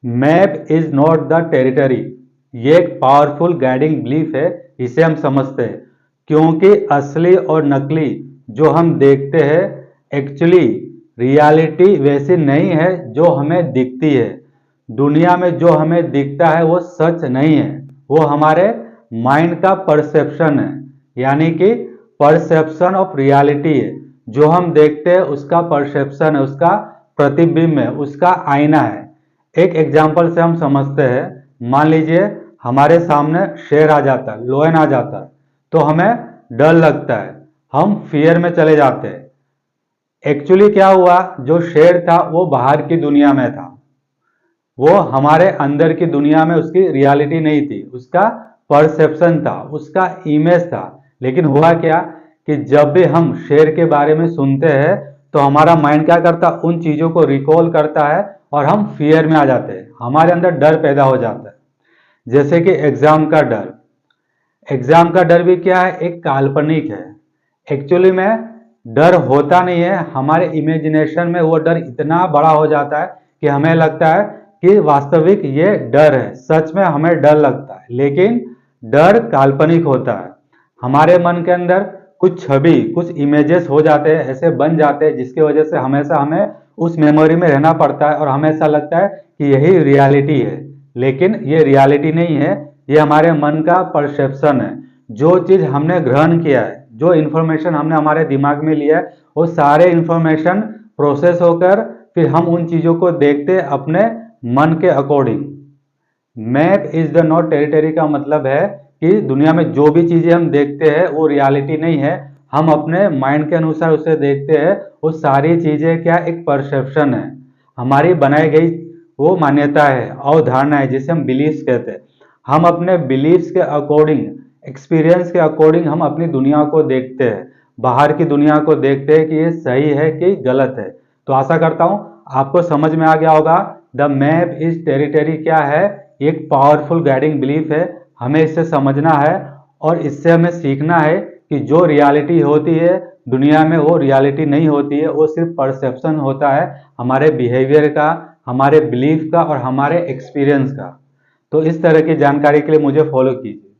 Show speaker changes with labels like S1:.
S1: Map is not the territory, ये एक powerful guiding belief है, इसे हम समझते हैं। क्योंकि असली और नकली जो हम देखते हैं, एक्चुअली रियलिटी वैसी नहीं है जो हमें दिखती है। दुनिया में जो हमें दिखता है वो सच नहीं है, वो हमारे माइंड का परसेप्शन है, यानी कि परसेप्शन ऑफ रियलिटी है। जो हम देखते हैं उसका परसेप्शन है, उसका प्रतिबिंब है, उसका आईना है। एक एग्जाम्पल से हम समझते हैं। मान लीजिए हमारे सामने शेर आ जाता है, लोयन आ जाता है, तो हमें डर लगता है, हम फियर में चले जाते हैं। एक्चुअली क्या हुआ, जो शेर था वो बाहर की दुनिया में था, वो हमारे अंदर की दुनिया में उसकी रियलिटी नहीं थी, उसका परसेप्शन था, उसका इमेज था। लेकिन हुआ क्या कि जब भी हम शेर के बारे में सुनते हैं तो हमारा माइंड क्या करता है, उन चीजों को रिकॉल करता है और हम फियर में आ जाते हैं, हमारे अंदर डर पैदा हो जाता है। जैसे कि एग्जाम का डर। एग्जाम का डर भी क्या है, एक काल्पनिक है। एक्चुअली में डर होता नहीं है, हमारे इमेजिनेशन में वो डर इतना बड़ा हो जाता है कि हमें लगता है कि वास्तविक ये डर है, सच में हमें डर लगता है। लेकिन डर काल्पनिक होता है। हमारे मन के अंदर कुछ छवि, कुछ इमेजेस हो जाते हैं, ऐसे बन जाते हैं जिसकी वजह से हमेशा हमें उस मेमोरी में रहना पड़ता है और हमेशा लगता है कि यही रियलिटी है। लेकिन ये रियलिटी नहीं है, ये हमारे मन का परसेप्शन है। जो चीज हमने ग्रहण किया है, जो इन्फॉर्मेशन हमने हमारे दिमाग में लिया है, वो सारे इन्फॉर्मेशन प्रोसेस होकर फिर हम उन चीजों को देखते हैं अपने मन के according. Map is the not territory का मतलब है कि दुनिया में जो भी चीजें हम देखते हैं वो रियलिटी नहीं है, हम अपने माइंड के अनुसार उसे देखते हैं। वो सारी चीजें क्या, एक परसेप्शन है, हमारी बनाई गई वो मान्यता है, अवधारणा है, जिसे हम बिलीव्स कहते हैं। हम अपने बिलीव्स के अकॉर्डिंग, एक्सपीरियंस के अकॉर्डिंग हम अपनी दुनिया को देखते हैं, बाहर की दुनिया को देखते हैं कि ये सही है कि गलत है। तो आशा करता हूं आपको समझ में आ गया होगा। द मैप इज टेरिटरी क्या है, एक पावरफुल गाइडिंग बिलीफ है। हमें इसे समझना है और इससे हमें सीखना है कि जो रियलिटी होती है दुनिया में वो रियलिटी नहीं होती है, वो सिर्फ परसेप्शन होता है हमारे बिहेवियर का, हमारे बिलीफ का और हमारे एक्सपीरियंस का। तो इस तरह की जानकारी के लिए मुझे फॉलो कीजिए।